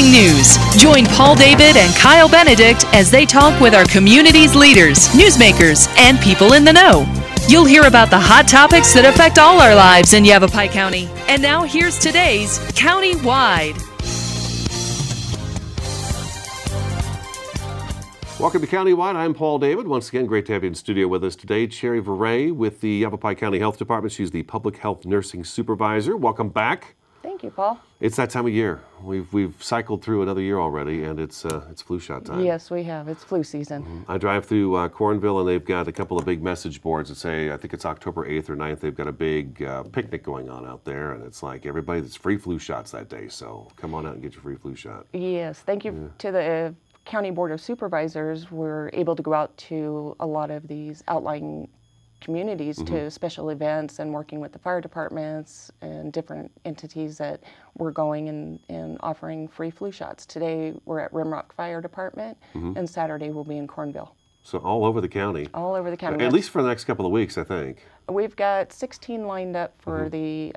News. Join Paul David and Kyle Benedict as they talk with our community's leaders, newsmakers, and people in the know. You'll hear about the hot topics that affect all our lives in Yavapai County. And now here's today's County-Wide. Welcome to County-Wide. I'm Paul David. Once again, great to have you in studio with us today. Sherry Verrey with the Yavapai County Health Department. She's the Public Health Nursing Supervisor. Welcome back. Thank you, Paul. It's that time of year. We've cycled through another year already, and it's flu shot time. Yes, we have. It's flu season. I drive through Cornville, and they've got a couple of big message boards that say, I think it's October 8th or 9th, they've got a big picnic going on out there, and it's like everybody, that's free flu shots that day, so come on out and get your free flu shot. Yes, thank you to the County Board of Supervisors. We're able to go out to a lot of these outlying communities to special events and working with the fire departments and different entities that we're going and offering free flu shots. Today we're at Rimrock Fire Department and Saturday we'll be in Cornville. So all over the county. All over the county. At least for the next couple of weeks, I think. We've got 16 lined up for the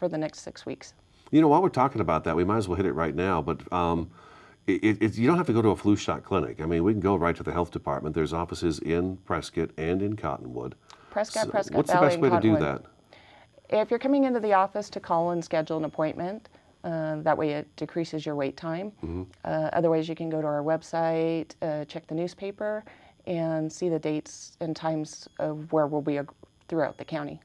next 6 weeks. You know, while we're talking about that, we might as well hit it right now, but you don't have to go to a flu shot clinic. I mean, we can go right to the health department. There's offices in Prescott and in Cottonwood. Prescott What's Valley, the best way to do that? If you're coming into the office to call and schedule an appointment, that way it decreases your wait time. Otherwise, you can go to our website, check the newspaper, and see the dates and times of where we'll be throughout the county.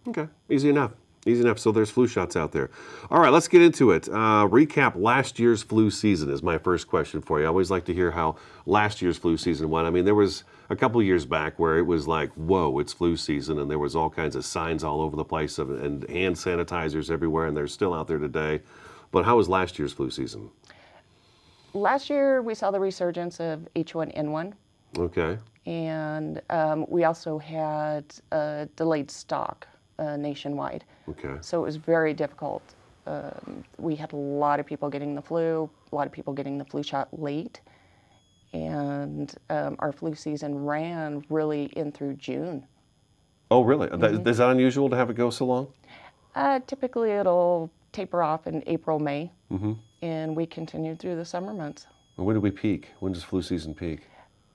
Okay, easy enough. Easy enough. So there's flu shots out there. All right, let's get into it. Recap last year's flu season is my first question for you. I always like to hear how last year's flu season went. I mean, there was a couple of years back where it was like, whoa, it's flu season, and there was all kinds of signs all over the place and hand sanitizers everywhere, and they're still out there today. But how was last year's flu season? Last year, we saw the resurgence of H1N1. Okay. And we also had delayed stock nationwide. Okay. So it was very difficult. We had a lot of people getting the flu, a lot of people getting the flu shot late, and our flu season ran really in through June. Oh, really? Is that unusual to have it go so long? Typically it'll taper off in April, May, and we continued through the summer months. And when do we peak? When does flu season peak?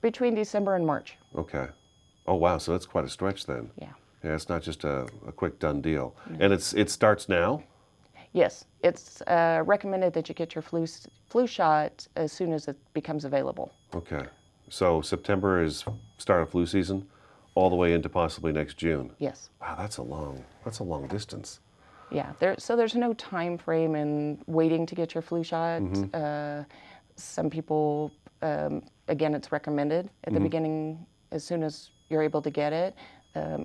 Between December and March. Okay. Oh, wow, so that's quite a stretch then. Yeah. Yeah, it's not just a quick done deal. And it starts now? Yes, it's recommended that you get your flu shot as soon as it becomes available. Okay, so September is start of flu season, all the way into possibly next June. Yes. Wow, that's a long distance. Yeah, so there's no time frame in waiting to get your flu shot. Some people, again, it's recommended at the beginning as soon as you're able to get it.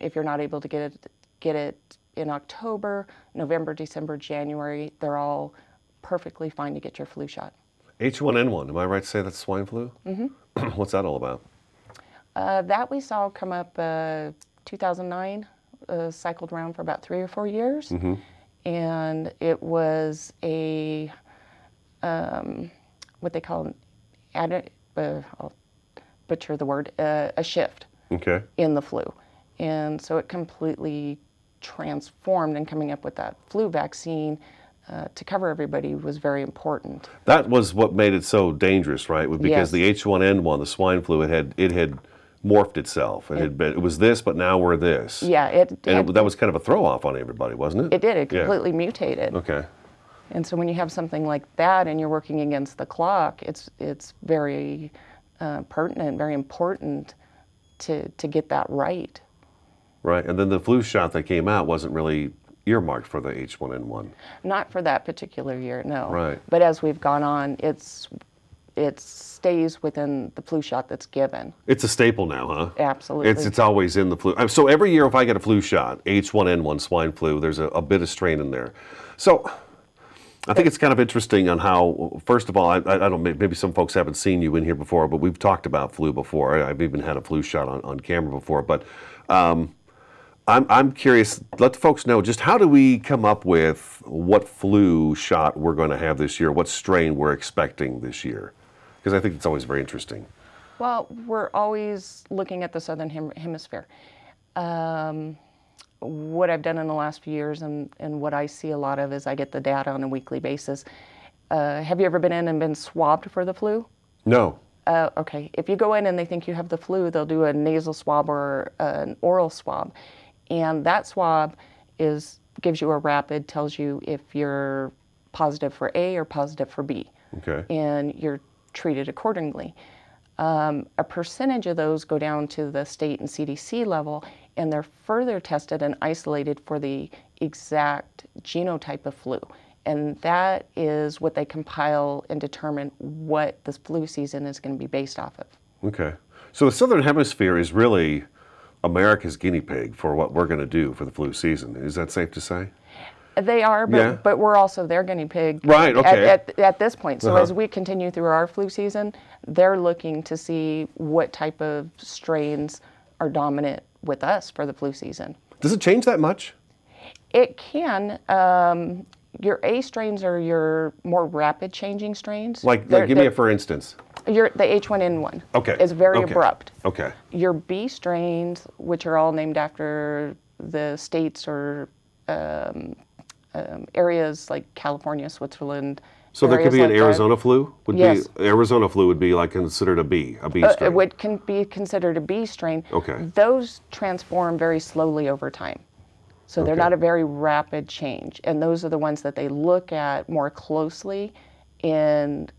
If you're not able to get it in October, November, December, January, they're all perfectly fine to get your flu shot. H1N1, am I right to say that's swine flu? What's that all about? That we saw come up 2009, cycled around for about 3 or 4 years. And it was a, what they call I'll butcher the word, a shift in the flu. And so it completely transformed, and coming up with that flu vaccine to cover everybody was very important. That was what made it so dangerous, right? Because the H1N1, the swine flu, it had morphed itself. It was this, but now we're this. Yeah. That was kind of a throw-off on everybody, wasn't it? It did. It completely mutated. Okay. And so when you have something like that and you're working against the clock, it's very pertinent, very important to get that right. Right, and then the flu shot that came out wasn't really earmarked for the H1N1. Not for that particular year, no. Right. But as we've gone on, it stays within the flu shot that's given. It's a staple now, huh? Absolutely. It's always in the flu. So every year if I get a flu shot, H1N1 swine flu, there's a bit of strain in there. So I think it's kind of interesting on how, first of all, I don't know, maybe some folks haven't seen you in here before, but we've talked about flu before. I've even had a flu shot on camera before, but I'm curious, let the folks know, just how do we come up with what flu shot we're going to have this year, what strain we're expecting this year? Because I think it's always very interesting. Well, we're always looking at the Southern Hemisphere. What I've done in the last few years and what I see a lot of is I get the data on a weekly basis. Have you ever been in and been swabbed for the flu? No. Okay. If you go in and they think you have the flu, they'll do a nasal swab or an oral swab. And that swab gives you a rapid, tells you if you're positive for A or positive for B. Okay. And you're treated accordingly. A percentage of those go down to the state and CDC level, and they're further tested and isolated for the exact genotype of flu. And that is what they compile and determine what this flu season is going to be based off of. Okay. So the Southern Hemisphere is really America's guinea pig for what we're going to do for the flu season. Is that safe to say? They are, but we're also their guinea pig right, okay. at this point. So as we continue through our flu season, they're looking to see what type of strains are dominant with us for the flu season. Does it change that much? It can. Your A strains are your more rapid changing strains. Like give me a for instance. The H1N1 is very abrupt. Okay. Your B strains, which are all named after the states or areas like California, Switzerland. So there could be an like Arizona flu? Yes. Arizona flu would be like considered a B strain. It can be considered a B strain. Okay. Those transform very slowly over time. So they're not a very rapid change. And those are the ones that they look at more closely in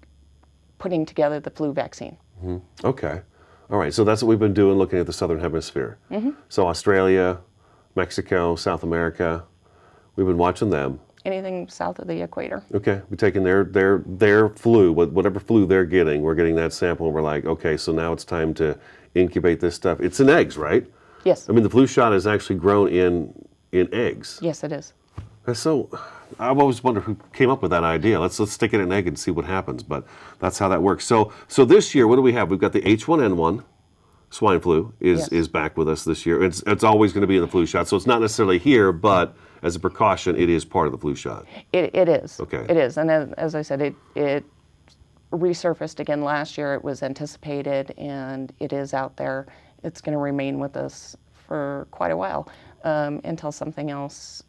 putting together the flu vaccine. Mm-hmm. Okay. All right. So that's what we've been doing, looking at the Southern Hemisphere. Mm-hmm. So Australia, Mexico, South America, we've been watching them. Anything south of the equator. Okay. We're taking their flu, whatever flu they're getting, we're getting that sample, and we're like, okay, so now it's time to incubate this stuff. It's in eggs, right? Yes. I mean, the flu shot is actually grown in eggs. Yes, it is. So I've always wondered who came up with that idea. Let's stick it in an egg and see what happens. But that's how that works. So this year, what do we have? We've got the H1N1 swine flu is back with us this year. It's always going to be in the flu shot. So it's not necessarily here, but as a precaution, it is part of the flu shot. It is. Okay. It is. And as I said, it resurfaced again last year. It was anticipated, and it is out there. It's going to remain with us for quite a while. Until something else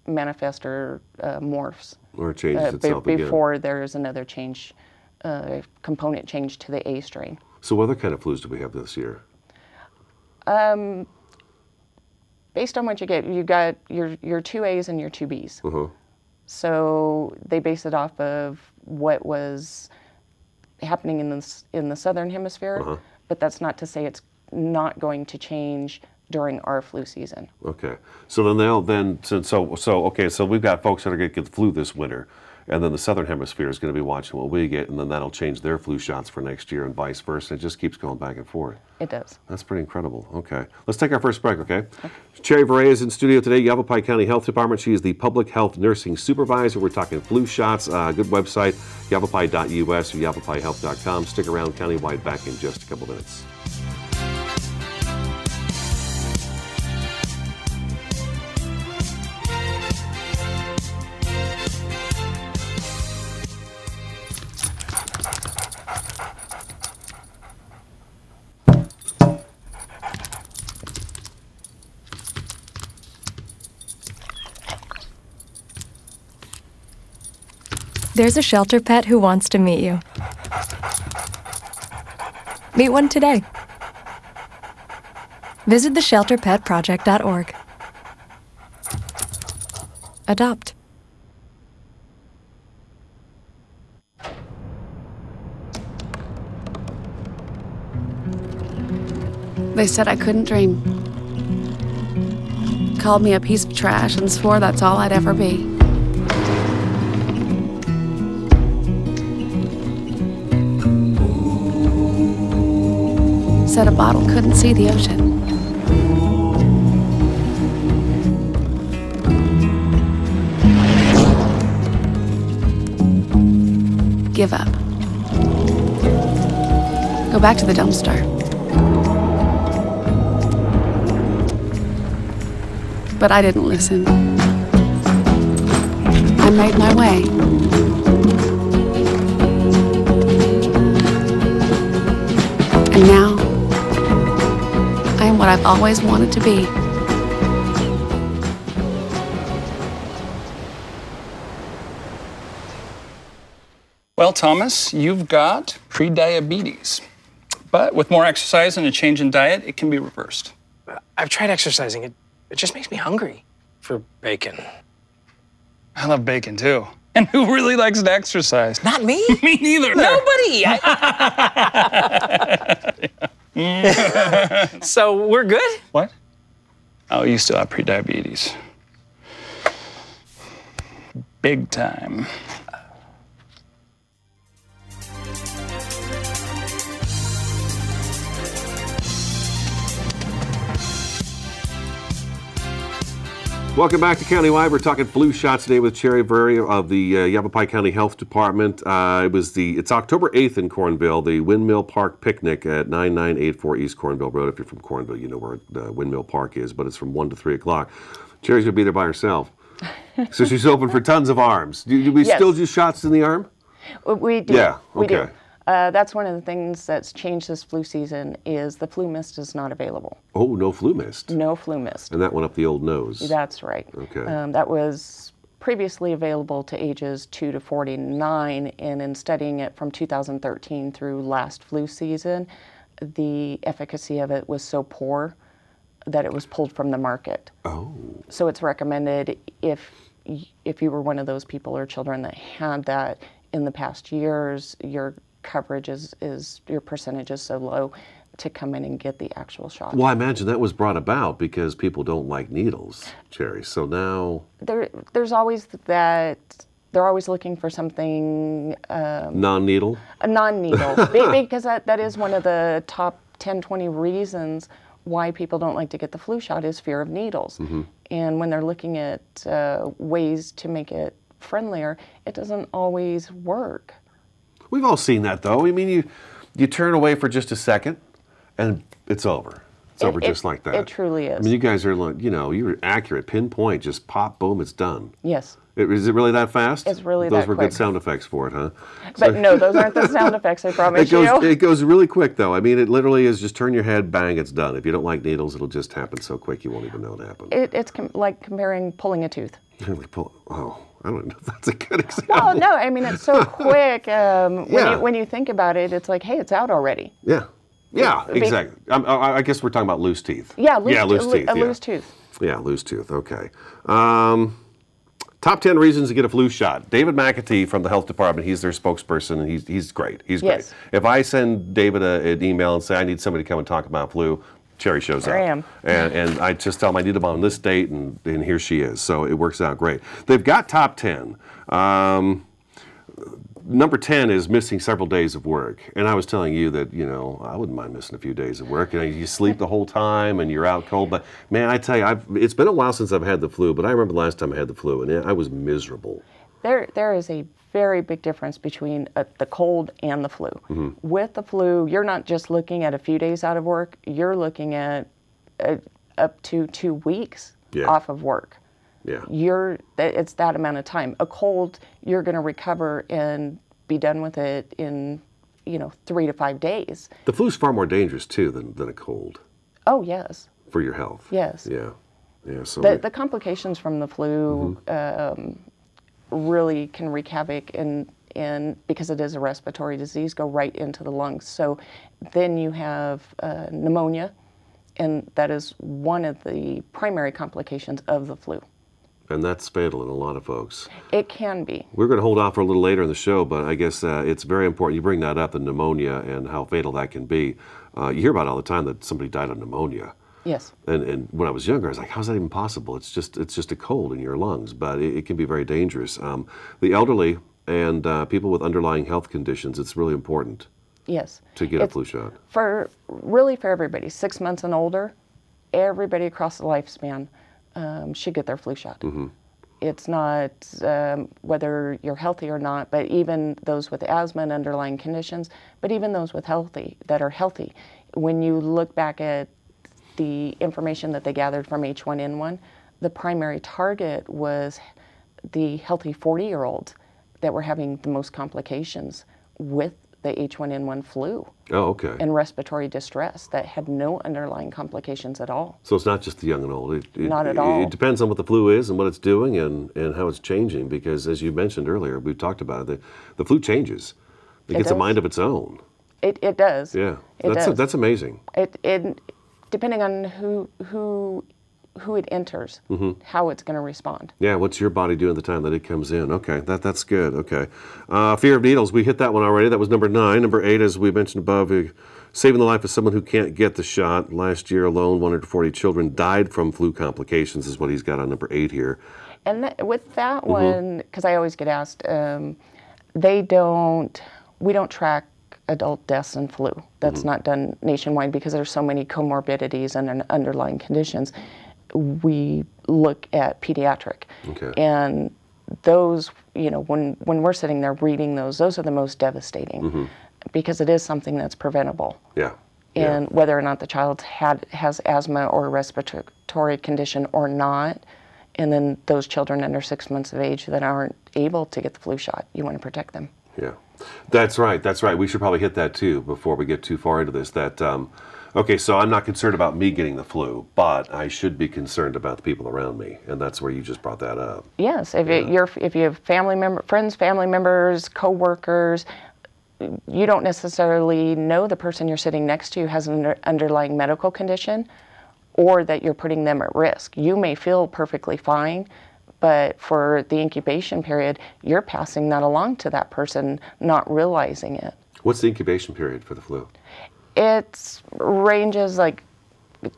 manifests or morphs. Or changes itself again. Before there is another change, component change to the A strain. So what other kind of flus do we have this year? Based on what you got your 2 A's and your 2 B's. So they base it off of what was happening in the Southern Hemisphere, but that's not to say it's not going to change during our flu season. Okay, so then so we've got folks that are going to get the flu this winter, and then the Southern Hemisphere is going to be watching what we get, and then that'll change their flu shots for next year and vice versa. It just keeps going back and forth. It does. That's pretty incredible. Okay, let's take our first break, okay? Cherry Verrey is in studio today, Yavapai County Health Department. She is the Public Health Nursing Supervisor. We're talking flu shots. Good website, yavapai.us or yavapaihealth.com. Stick around, Countywide back in just a couple minutes. There's a shelter pet who wants to meet you. Meet one today. Visit theshelterpetproject.org. Adopt. They said I couldn't dream. Called me a piece of trash and swore that's all I'd ever be. Said a bottle couldn't see the ocean. Give up. Go back to the dumpster. But I didn't listen. I made my way. And now, I am what I've always wanted to be. Well, Thomas, you've got pre-diabetes. But with more exercise and a change in diet, it can be reversed. I've tried exercising. It just makes me hungry for bacon. I love bacon, too. And who really likes to exercise? Not me. Me neither. Nobody. So we're good? What? Oh, you still have pre-diabetes. Big time. Welcome back to Countywide. We're talking flu shots today with Cherry Verrey of the Yavapai County Health Department. It's October 8th in Cornville, the Windmill Park Picnic at 9984 East Cornville Road. If you're from Cornville, you know where the Windmill Park is, but it's from 1 to 3 o'clock. Cherry's going to be there by herself. So she's open for tons of arms. Do we still do shots in the arm? We do. Yeah, okay. We do. That's one of the things that's changed this flu season is the flu mist is not available. Oh, no flu mist. No flu mist. And that went up the old nose. That's right. Okay. That was previously available to ages 2 to 49, and in studying it from 2013 through last flu season, the efficacy of it was so poor that it was pulled from the market. Oh. So it's recommended if you were one of those people or children that had that in the past years, your coverage is your percentage is so low to come in and get the actual shot. Well, I imagine that was brought about because people don't like needles, Cherry. So now there's always that they're always looking for something non-needle. A non-needle because that is one of the top 10, 20 reasons why people don't like to get the flu shot is fear of needles. Mm-hmm. And when they're looking at ways to make it friendlier, it doesn't always work. We've all seen that, though. I mean, you turn away for just a second, and it's over. It's over just like that. It truly is. I mean, you guys are, you're accurate, pinpoint, just pop, boom, it's done. Yes. Is it really that fast? It's really that quick. Those were good quick. sound effects for it, huh? But no, those aren't the sound effects, I promise you. It goes really quick, though. I mean, it literally is just turn your head, bang, it's done. If you don't like needles, it'll just happen so quick you won't even know it happened. It's like comparing pulling a tooth. I don't know if that's a good example. Well, no, I mean, it's so quick. When you think about it, it's like, hey, it's out already. Yeah. Yeah, exactly. I guess we're talking about loose teeth. Yeah, loose teeth. Loose tooth. Yeah, loose tooth. Okay. Top 10 reasons to get a flu shot. David McAtee from the health department, he's their spokesperson, and he's great. He's great. Yes. If I send David an email and say I need somebody to come and talk about flu, Cherry shows up. I am. And I just tell them I need them on this date, and here she is. So it works out great. They've got top 10. Number 10 is missing several days of work. And I was telling you that, I wouldn't mind missing a few days of work. You sleep the whole time and you're out cold. But man, I tell you, it's been a while since I've had the flu, but I remember the last time I had the flu and I was miserable. There is a very big difference between the cold and the flu. Mm-hmm. With the flu, you're not just looking at a few days out of work, you're looking at up to 2 weeks off of work. Yeah. It's that amount of time. A cold, you're going to recover and be done with it in 3 to 5 days. The flu's far more dangerous too than a cold. Oh yes. For your health. Yes. Yeah. Yeah. So the complications from the flu really can wreak havoc and because it is a respiratory disease, go right into the lungs. So then you have pneumonia, and that is one of the primary complications of the flu. And that's fatal in a lot of folks. It can be. We're going to hold off for a little later in the show, but I guess it's very important. You bring that up, the pneumonia and how fatal that can be. You hear about it all the time that somebody died of pneumonia. Yes. And when I was younger, I was like, how's that even possible? It's just a cold in your lungs, but it can be very dangerous. The elderly and people with underlying health conditions, it's really important. Yes. To get a flu shot. For everybody, 6 months and older, everybody across the lifespan should get their flu shot. Mm-hmm. It's not whether you're healthy or not, but even those with asthma and underlying conditions, but even those that are healthy. When you look back at the information that they gathered from H1N1, the primary target was the healthy 40-year-olds that were having the most complications with the H1N1 flu Oh, okay. and respiratory distress that had no underlying complications at all. So it's not just the young and old. Not at all. It depends on what the flu is and what it's doing and how it's changing, because as you mentioned earlier, we talked about it, the flu changes. It gets a mind of its own. It does. Yeah, It does. That's amazing. It depending on who it enters, how it's going to respond. Yeah, what's your body doing at the time that it comes in? Okay, that's good. Okay. Fear of needles, we hit that one already. That was number 9. Number 8, as we mentioned above, saving the life of someone who can't get the shot. Last year alone, 140 children died from flu complications is what he's got on number 8 here. And with that one, because I always get asked, we don't track adult deaths in flu. That's not done nationwide because there's so many comorbidities and underlying conditions. We look at pediatric. Okay. And those, when we're sitting there reading those are the most devastating because it is something that's preventable. Yeah. And whether or not the child has asthma or a respiratory condition or not, and then those children under 6 months of age that aren't able to get the flu shot, you want to protect them. Yeah, that's right. That's right. We should probably hit that too before we get too far into this. Okay, so I'm not concerned about me getting the flu, but I should be concerned about the people around me, and that's where you just brought that up. Yes, if you have friends, family members, coworkers, you don't necessarily know the person you're sitting next to has an underlying medical condition, or that you're putting them at risk. You may feel perfectly fine, but for the incubation period, you're passing that along to that person, not realizing it. What's the incubation period for the flu? It ranges like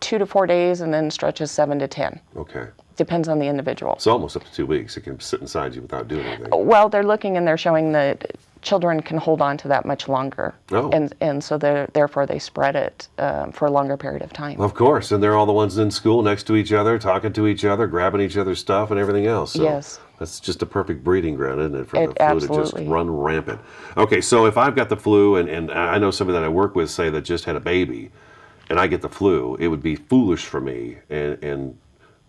2 to 4 days and then stretches 7 to 10. Okay. Depends on the individual. So almost up to 2 weeks. It can sit inside you without doing anything. Well, they're looking and they're showing that children can hold on to that much longer. Oh. And so therefore they spread it for a longer period of time. Of course, and they're all the ones in school next to each other, talking to each other, grabbing each other's stuff and everything else. So yes. That's just a perfect breeding ground, isn't it, for the flu absolutely. to just run rampant. Okay, so if I've got the flu, and I know somebody that I work with, say, that just had a baby, and I get the flu, it would be foolish for me and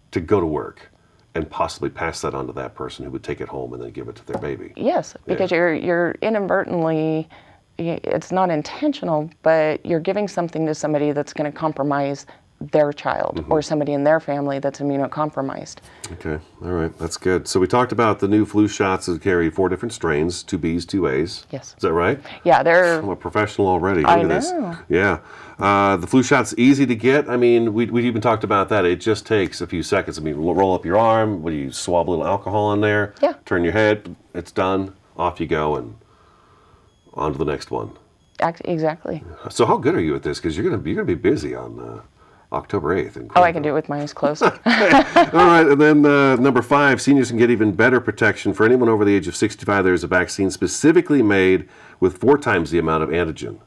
to go to work and possibly pass that on to that person who would take it home and then give it to their baby. Yes, because you're inadvertently, it's not intentional, but you're giving something to somebody that's going to compromise their child or somebody in their family that's immunocompromised. Okay, all right, that's good. So we talked about the new flu shots that carry 4 different strains, 2 Bs, 2 As. Yes. Is that right? Yeah, they're... I'm a professional already. Look I at know. this. Yeah. The flu shot's easy to get. I mean, we even talked about that. It just takes a few seconds. I mean, roll up your arm, what do you swab a little alcohol in there? Yeah. Turn your head, it's done, off you go, and on to the next one. Exactly. So how good are you at this? Because you're gonna be busy on October 8th. Oh, I can do it with my eyes closed. All right, and then number 5, seniors can get even better protection. For anyone over the age of 65, there's a vaccine specifically made with 4 times the amount of antigen.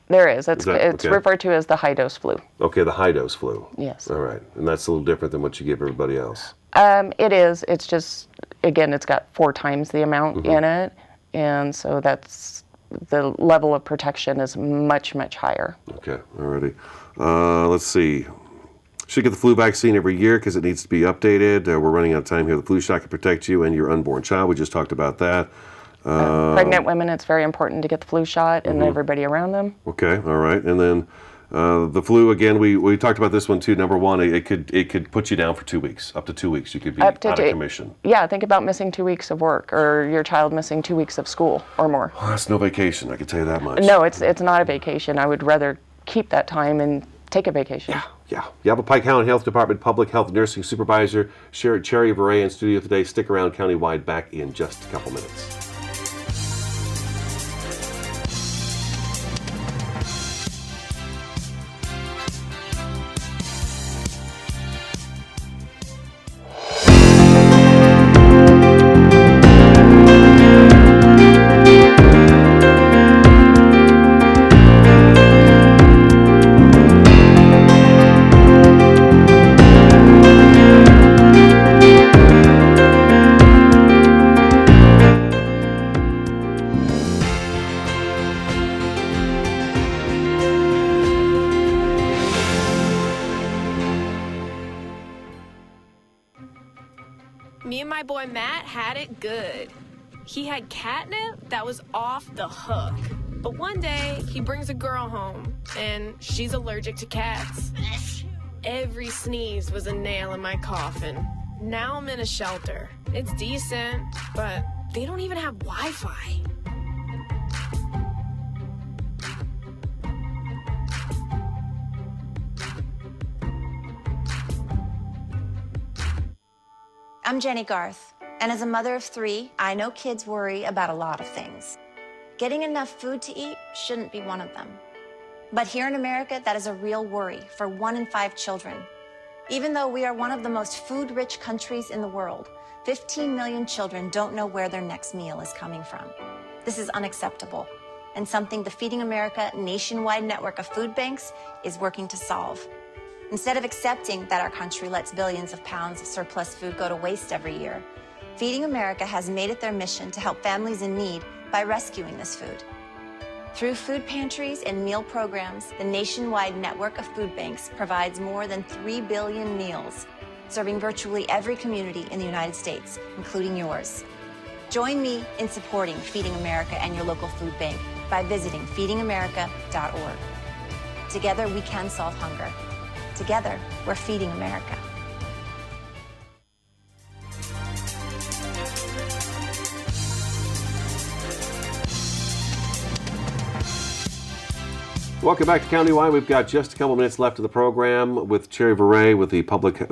There is. It's okay? referred to as the high-dose flu. Okay, the high-dose flu. Yes. All right, and that's a little different than what you give everybody else. It is. It's just, again, it's got 4 times the amount in it, and so that's the level of protection is much, much higher. Okay, alrighty. Let's see. Should get the flu vaccine every year because it needs to be updated. We're running out of time here. The flu shot can protect you and your unborn child. We just talked about that. Pregnant women, it's very important to get the flu shot and everybody around them. Okay, all right. And then the flu, again, we talked about this one too. Number 1, it could put you down for 2 weeks. Up to 2 weeks, you could be out of commission. Yeah, think about missing 2 weeks of work or your child missing 2 weeks of school or more. Well, that's no vacation, I can tell you that much. No, it's not a vacation. I would rather keep that time and take a vacation. Yeah. Yavapai County Health Department Public Health Nursing Supervisor Cherry Verrey in studio today. Stick around, countywide, back in just a couple minutes. Me and my boy Matt had it good. He had catnip that was off the hook. But one day, he brings a girl home, and she's allergic to cats. Every sneeze was a nail in my coffin. Now I'm in a shelter. It's decent, but they don't even have Wi-Fi. I'm Jenny Garth, and as a mother of 3, I know kids worry about a lot of things. Getting enough food to eat shouldn't be one of them. But here in America, that is a real worry for 1 in 5 children. Even though we are one of the most food-rich countries in the world, 15 million children don't know where their next meal is coming from. This is unacceptable, and something the Feeding America nationwide network of food banks is working to solve. Instead of accepting that our country lets billions of pounds of surplus food go to waste every year, Feeding America has made it their mission to help families in need by rescuing this food. Through food pantries and meal programs, the nationwide network of food banks provides more than 3 billion meals, serving virtually every community in the United States, including yours. Join me in supporting Feeding America and your local food bank by visiting feedingamerica.org. Together, we can solve hunger. Together, we're feeding America. Welcome back to Countywide. We've got just a couple minutes left of the program with Cherry Verrey,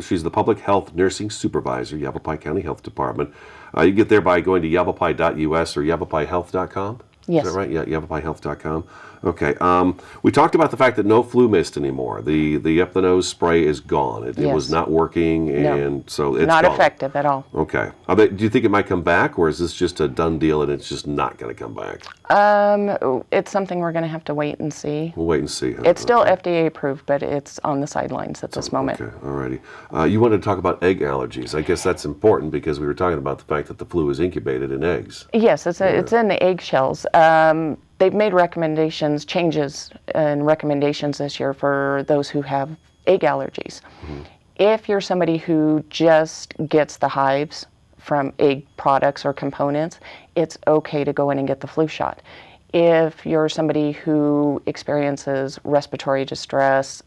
she's the Public Health Nursing Supervisor, Yavapai County Health Department. You get there by going to yavapai.us or yavapaihealth.com. Yes. Is that right? Yeah, yavapaihealth.com. Okay. We talked about the fact that no flu mist anymore. The up-the-nose spray is gone. It was not working, and so it's not gone. effective at all. Okay. Do you think it might come back, or is this just a done deal and it's just not going to come back? It's something we're going to have to wait and see. We'll wait and see. It's still FDA approved, but it's on the sidelines at this moment. Okay, alrighty. You wanted to talk about egg allergies. I guess that's important because we were talking about the fact that the flu is incubated in eggs. Yes, it's in the eggshells. They've made changes and recommendations this year for those who have egg allergies. Mm-hmm. If you're somebody who just gets the hives from egg products or components, it's okay to go in and get the flu shot. If you're somebody who experiences respiratory distress,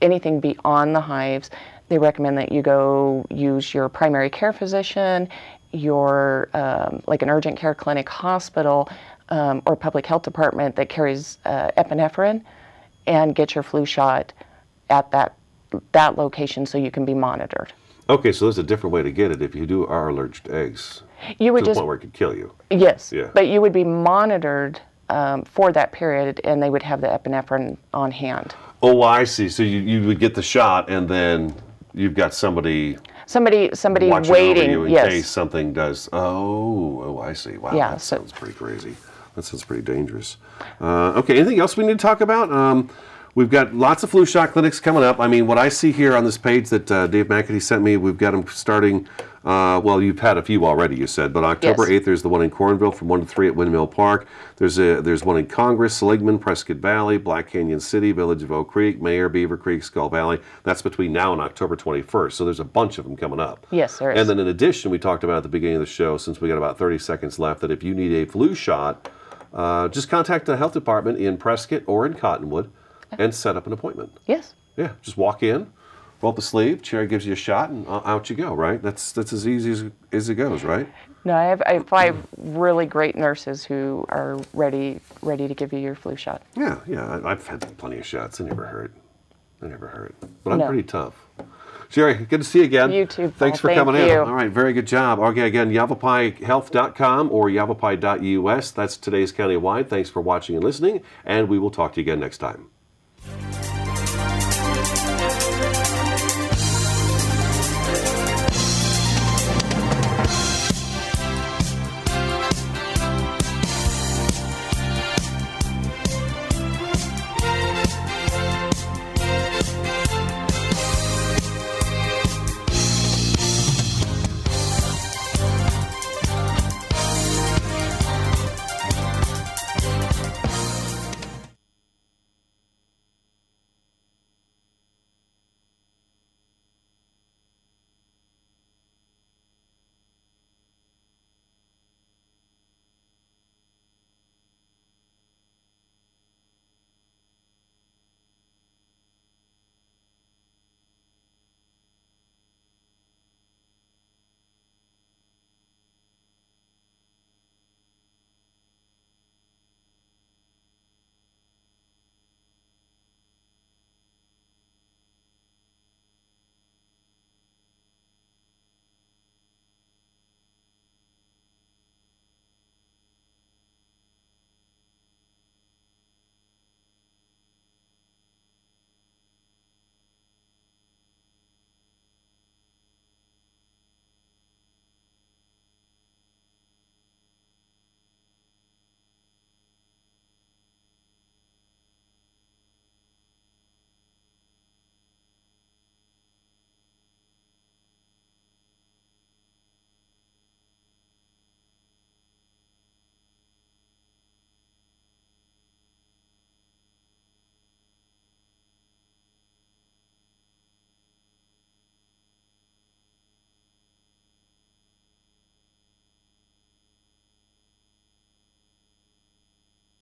anything beyond the hives, they recommend that you go use your primary care physician, your like an urgent care clinic, hospital, or public health department that carries epinephrine, and get your flu shot at that location so you can be monitored. Okay, so there's a different way to get it if you are allergic to eggs. You would to the point where it could kill you. Yes, yeah. But you would be monitored for that period, and they would have the epinephrine on hand. Oh, I see. So you would get the shot, and then you've got somebody waiting over you in yes. case something does. Oh, I see. Wow, yeah, that sounds pretty crazy. That sounds pretty dangerous. Okay, anything else we need to talk about? We've got lots of flu shot clinics coming up. I mean, what I see here on this page that Dave McAtee sent me, we've got them starting, well, you've had a few already, you said, but October 8th, there's the one in Cornville from 1 to 3 at Windmill Park. There's one in Congress, Seligman, Prescott Valley, Black Canyon City, Village of Oak Creek, Mayer, Beaver Creek, Skull Valley. That's between now and October 21st, so there's a bunch of them coming up. Yes, there is. And then in addition, we talked about at the beginning of the show, since we got about 30 seconds left, that if you need a flu shot, just contact the health department in Prescott or in Cottonwood and set up an appointment. Yes. Yeah, just walk in, roll up the sleeve, Cherry gives you a shot, and out you go, right? That's as easy as it goes, right? No, I have 5 really great nurses who are ready to give you your flu shot. Yeah, I've had plenty of shots. They never hurt. But I'm pretty tough. Cherry, good to see you again. You too, Paul. Thanks for coming in. All right, very good job. Okay, again, yavapaihealth.com or yavapai.us. That's today's Countywide. Thanks for watching and listening, and we will talk to you again next time.